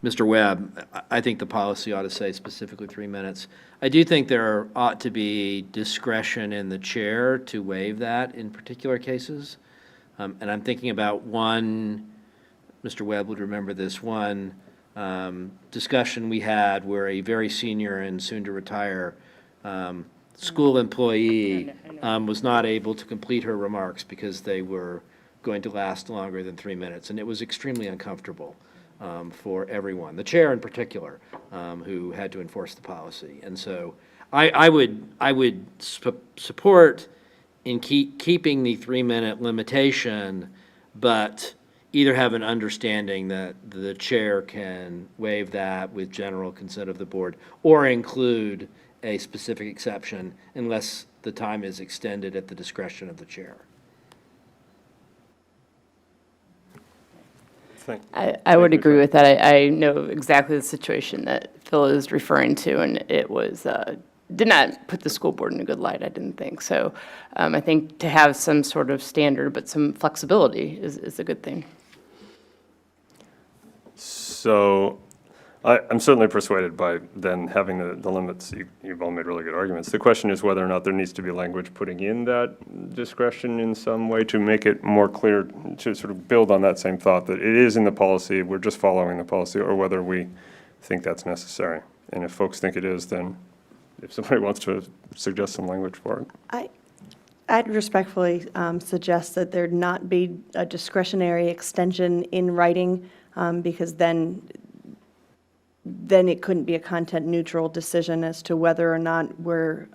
Mr. Webb, I think the policy ought to say specifically 3 minutes. I do think there ought to be discretion in the chair to waive that in particular cases. And I'm thinking about one, Mr. Webb would remember this one, discussion we had where a very senior and soon-to-retire school employee was not able to complete her remarks because they were going to last longer than 3 minutes, and it was extremely uncomfortable for everyone, the chair in particular, who had to enforce the policy. And so I would support in keeping the 3 minute limitation, but either have an understanding that the chair can waive that with general consent of the board, or include a specific exception unless the time is extended at the discretion of the chair. I would agree with that. I know exactly the situation that Phil is referring to, and it was, did not put the school board in a good light, I didn't think. So I think to have some sort of standard, but some flexibility is a good thing. So I'm certainly persuaded by then having the limits. You've all made really good arguments. The question is whether or not there needs to be language putting in that discretion in some way to make it more clear, to sort of build on that same thought that it is in the policy, we're just following the policy, or whether we think that's necessary. And if folks think it is, then if somebody wants to suggest some language for it. I'd respectfully suggest that there not be a discretionary extension in writing, because then it couldn't be a content-neutral decision as to whether or not we're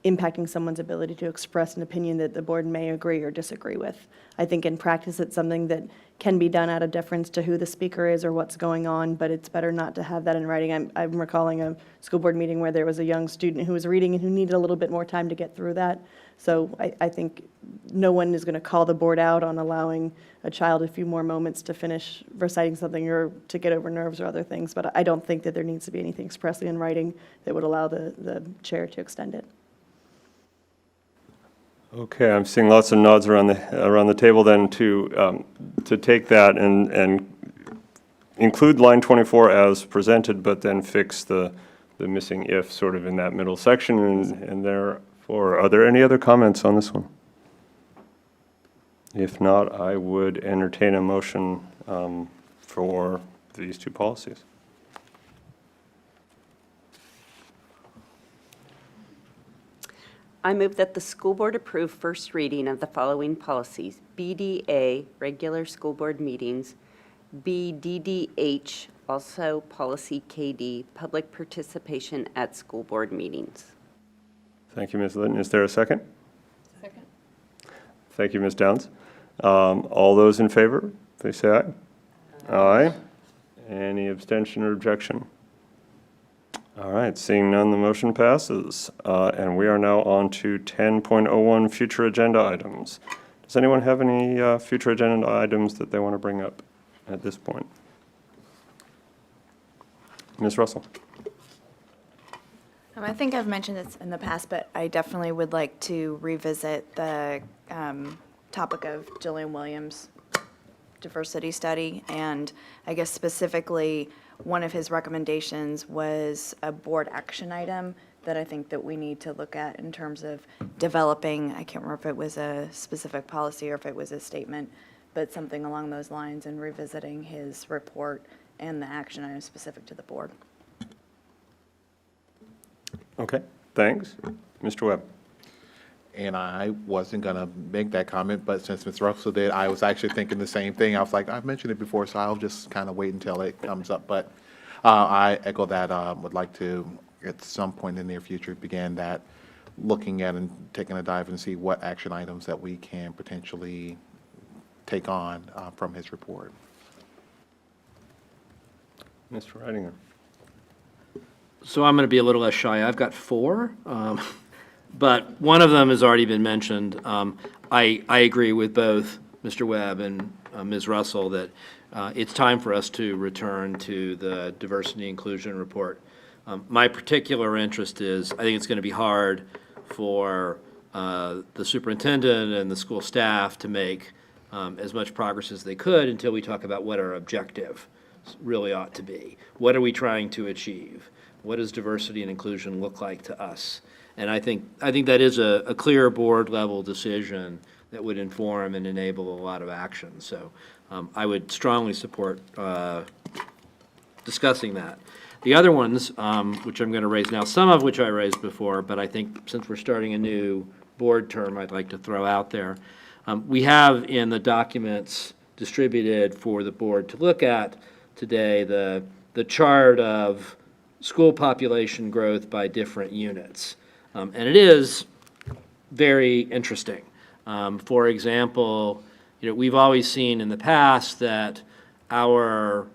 impacting someone's ability to express an opinion that the board may agree or disagree with. I think in practice, it's something that can be done out of deference to who the speaker is or what's going on, but it's better not to have that in writing. I'm recalling a school board meeting where there was a young student who was reading and who needed a little bit more time to get through that. So I think no one is going to call the board out on allowing a child a few more moments to finish reciting something or to get over nerves or other things, but I don't think that there needs to be anything expressly in writing that would allow the chair to extend it. Okay, I'm seeing lots of nods around the table then to take that and include line 24 as presented, but then fix the missing if sort of in that middle section. And therefore, are there any other comments on this one? If not, I would entertain a motion for these two policies. I move that the school board approve first reading of the following policies: BDA, regular school board meetings; BDDH, also policy KD, public participation at school board meetings. Thank you, Ms. Litton. Is there a second? Second. Thank you, Ms. Downs. All those in favor, please say aye. Aye. Any abstention or objection? All right, seeing none, the motion passes. And we are now on to 10.01, future agenda items. Does anyone have any future agenda items that they want to bring up at this point? Ms. Russell? I think I've mentioned this in the past, but I definitely would like to revisit the topic of Jillian Williams' diversity study. And I guess specifically, one of his recommendations was a board action item that I think that we need to look at in terms of developing, I can't remember if it was a specific policy or if it was a statement, but something along those lines, and revisiting his report and the action item specific to the board. Okay, thanks. Mr. Webb? And I wasn't going to make that comment, but since Ms. Russell did, I was actually thinking the same thing. I was like, I've mentioned it before, so I'll just kind of wait until it comes up. But I echo that, would like to, at some point in the near future, begin that, looking at and taking a dive and see what action items that we can potentially take on from his report. Mr. Reidinger? So I'm going to be a little less shy. I've got 4. But one of them has already been mentioned. I agree with both Mr. Webb and Ms. Russell that it's time for us to return to the diversity inclusion report. My particular interest is, I think it's going to be hard for the superintendent and the school staff to make as much progress as they could until we talk about what our objective really ought to be. What are we trying to achieve? What does diversity and inclusion look like to us? And I think that is a clear board-level decision that would inform and enable a lot of action. So I would strongly support discussing that. The other ones, which I'm going to raise now, some of which I raised before, but I think since we're starting a new board term, I'd like to throw out there. We have in the documents distributed for the board to look at today the chart of school population growth by different units. And it is very interesting. For example, we've always seen in the past that our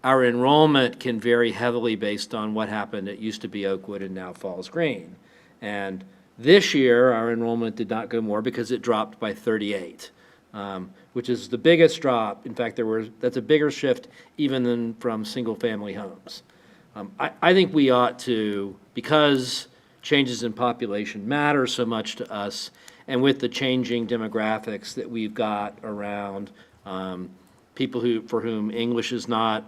enrollment can vary heavily based on what happened. It used to be Oakwood and now Falls Green. And this year, our enrollment did not go more because it dropped by 38, which is the biggest drop. In fact, that's a bigger shift even than from single-family homes. I think we ought to, because changes in population matter so much to us, and with the changing demographics that we've got around people for whom English is not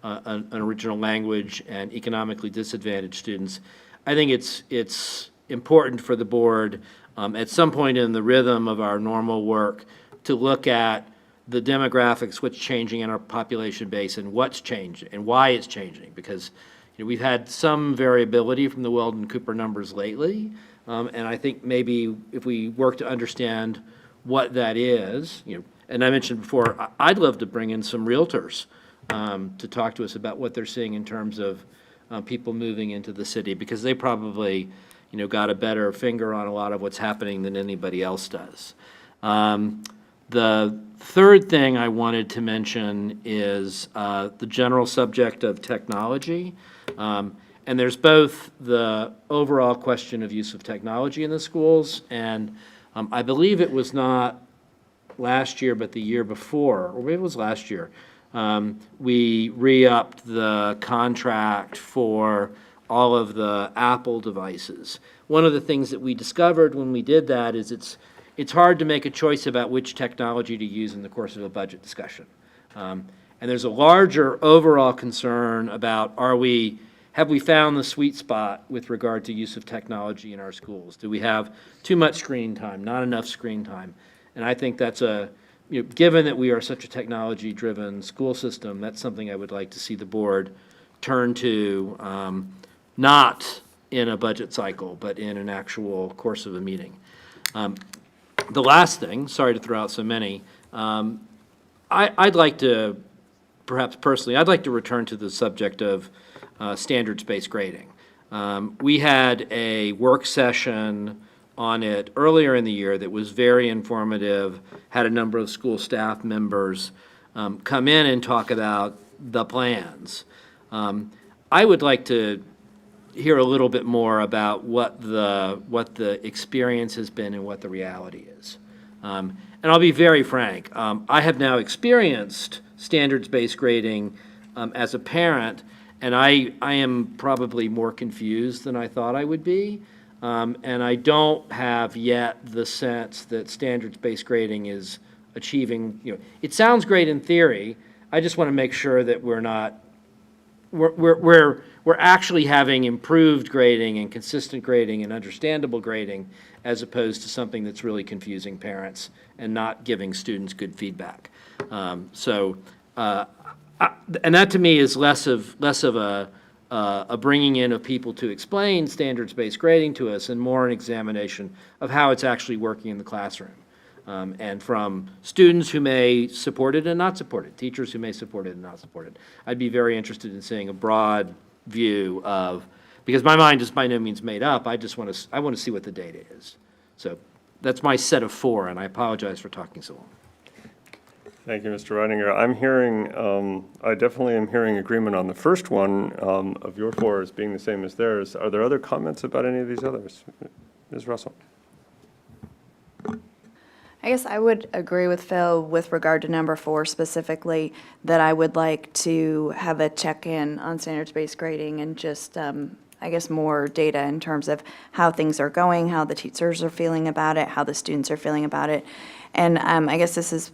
an original language and economically disadvantaged students, I think it's important for the board at some point in the rhythm of our normal work to look at the demographics, what's changing in our population base and what's changed and why it's changing. Because we've had some variability from the Weldon Cooper numbers lately. And I think maybe if we work to understand what that is, and I mentioned before, I'd love to bring in some realtors to talk to us about what they're seeing in terms of people moving into the city, because they probably, got a better finger on a lot of what's happening than anybody else does. The third thing I wanted to mention is the general subject of technology. And there's both the overall question of use of technology in the schools, and I believe it was not last year, but the year before, or maybe it was last year, we re-upped the contract for all of the Apple devices. One of the things that we discovered when we did that is it's hard to make a choice about which technology to use in the course of a budget discussion. And there's a larger overall concern about have we found the sweet spot with regard to use of technology in our schools? Do we have too much screen time, not enough screen time? And I think that's given that we are such a technology-driven school system, that's something I would like to see the board turn to, not in a budget cycle, but in an actual course of a meeting. The last thing, sorry to throw out so many, I'd like to, perhaps personally, I'd like to return to the subject of standards-based grading. We had a work session on it earlier in the year that was very informative, had a number of school staff members come in and talk about the plans. I would like to hear a little bit more about what the experience has been and what the reality is. And I'll be very frank, I have now experienced standards-based grading as a parent, and I am probably more confused than I thought I would be. And I don't have yet the sense that standards-based grading is achieving, it sounds great in theory. I just want to make sure that we're actually having improved grading and consistent grading and understandable grading, as opposed to something that's really confusing parents and not giving students good feedback. And that to me is less of a bringing in of people to explain standards-based grading to us, and more an examination of how it's actually working in the classroom. And from students who may support it and not support it, teachers who may support it and not support it. I'd be very interested in seeing a broad view of, because my mind is by no means made up, I want to see what the data is. So that's my set of 4, and I apologize for talking so long. Thank you, Mr. Reidinger. I definitely am hearing agreement on the first one of your 4 as being the same as theirs. Are there other comments about any of these others? Ms. Russell? I guess I would agree with Phil with regard to number 4 specifically, that I would like to have a check-in on standards-based grading and just, I guess, more data in terms of how things are going, how the teachers are feeling about it, how the students are feeling about it. And I guess this is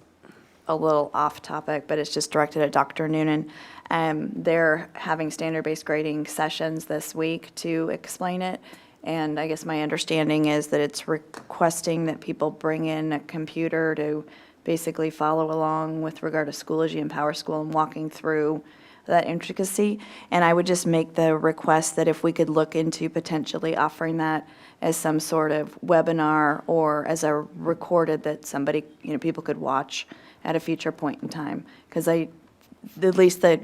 a little off topic, but it's just directed at Dr. Noonan. They're having standard-based grading sessions this week to explain it. And I guess my understanding is that it's requesting that people bring in a computer to basically follow along with regard to Schoology and PowerSchool and walking through that intricacy. And I would just make the request that if we could look into potentially offering that as some sort of webinar or as a recorded that somebody, people could watch at a future point in time. Because at least the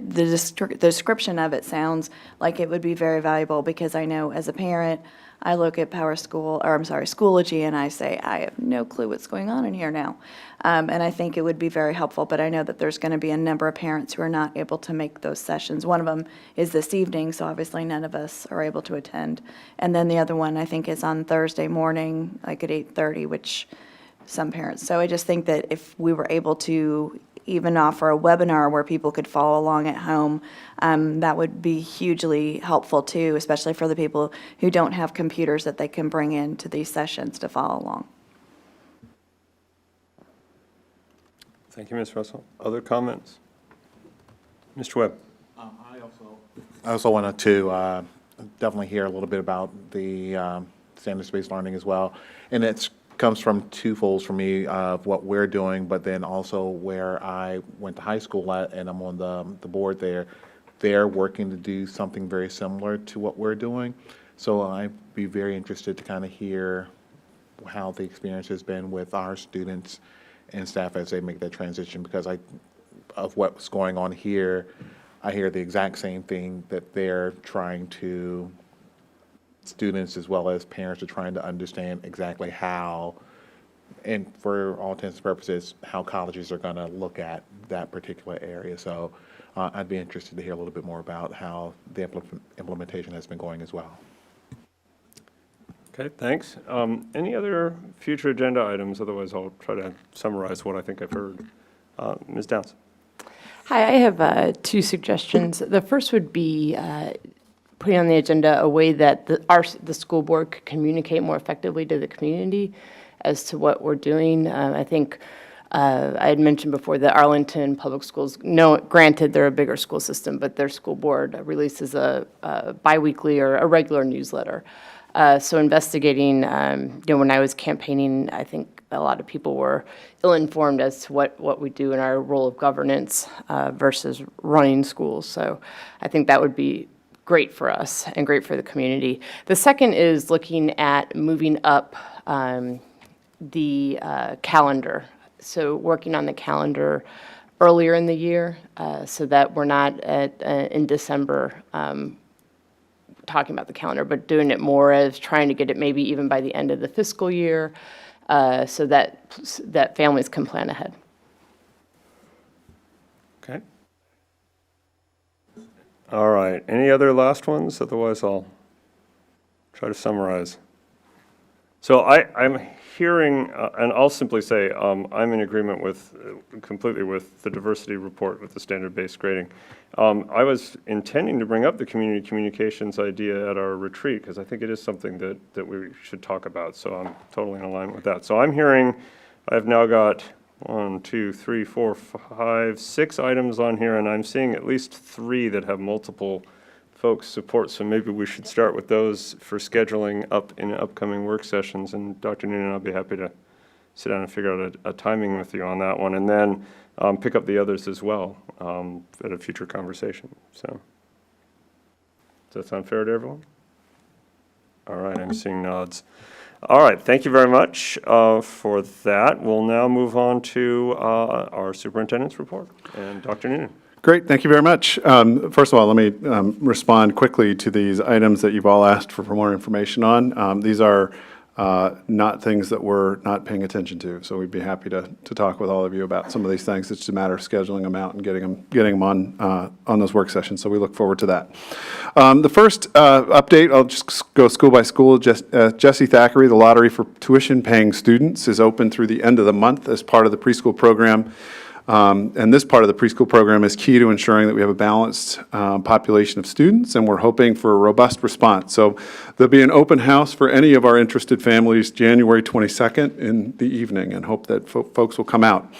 description of it sounds like it would be very valuable, because I know as a parent, I look at Schoology, and I say, I have no clue what's going on in here now. And I think it would be very helpful, but I know that there's going to be a number of parents who are not able to make those sessions. One of them is this evening, so obviously none of us are able to attend. And then the other one, I think, is on Thursday morning, like at 8:30, which some parents. So I just think that if we were able to even offer a webinar where people could follow along at home, that would be hugely helpful too, especially for the people who don't have computers that they can bring into these sessions to follow along. Thank you, Ms. Russell. Other comments? Mr. Webb? I also wanted to definitely hear a little bit about the standards-based learning as well. And it comes from twofolds for me of what we're doing, but then also where I went to high school at, and I'm on the board there. They're working to do something very similar to what we're doing. So I'd be very interested to kind of hear how the experience has been with our students and staff as they make that transition, because of what's going on here, I hear the exact same thing that they're trying to, students as well as parents are trying to understand exactly how, and for all intents and purposes, how colleges are going to look at that particular area. So I'd be interested to hear a little bit more about how the implementation has been going as well. Okay, thanks. Any other future agenda items? Otherwise, I'll try to summarize what I think I've heard. Ms. Downs? Hi, I have two suggestions. The first would be putting on the agenda a way that the school board could communicate more effectively to the community as to what we're doing. I think I had mentioned before that Arlington Public Schools, granted they're a bigger school system, but their school board releases a biweekly or a regular newsletter. So investigating, when I was campaigning, I think a lot of people were ill-informed as to what we do in our role of governance versus running schools. So I think that would be great for us and great for the community. The second is looking at moving up the calendar. So working on the calendar earlier in the year so that we're not in December talking about the calendar, but doing it more as trying to get it maybe even by the end of the fiscal year so that families can plan ahead. Okay. All right. Any other last ones? Otherwise, I'll try to summarize. So I'm hearing, and I'll simply say, I'm in agreement completely with the diversity report with the standard-based grading. I was intending to bring up the community communications idea at our retreat, because I think it is something that we should talk about, so I'm totally in alignment with that. So I'm hearing, I've now got 1, 2, 3, 4, 5, 6 items on here, and I'm seeing at least 3 that have multiple folks' support, so maybe we should start with those for scheduling up in upcoming work sessions. And Dr. Noonan, I'll be happy to sit down and figure out a timing with you on that one, and then pick up the others as well at a future conversation. So, does that sound fair to everyone? All right, I'm seeing nods. All right, thank you very much for that. We'll now move on to our superintendent's report, and Dr. Noonan. Great, thank you very much. First of all, let me respond quickly to these items that you've all asked for more information on. These are not things that we're not paying attention to, so we'd be happy to talk with all of you about some of these things. It's just a matter of scheduling them out and getting them on those work sessions, so we look forward to that. The first update, I'll just go school by school. Jesse Thackeray, the lottery for tuition-paying students, is open through the end of the month as part of the preschool program. And this part of the preschool program is key to ensuring that we have a balanced population of students, and we're hoping for a robust response. So there'll be an open house for any of our interested families January 22nd in the evening, and hope that folks will come out.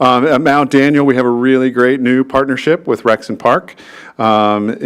At Mount Daniel, we have a really great new partnership with Rexon Park in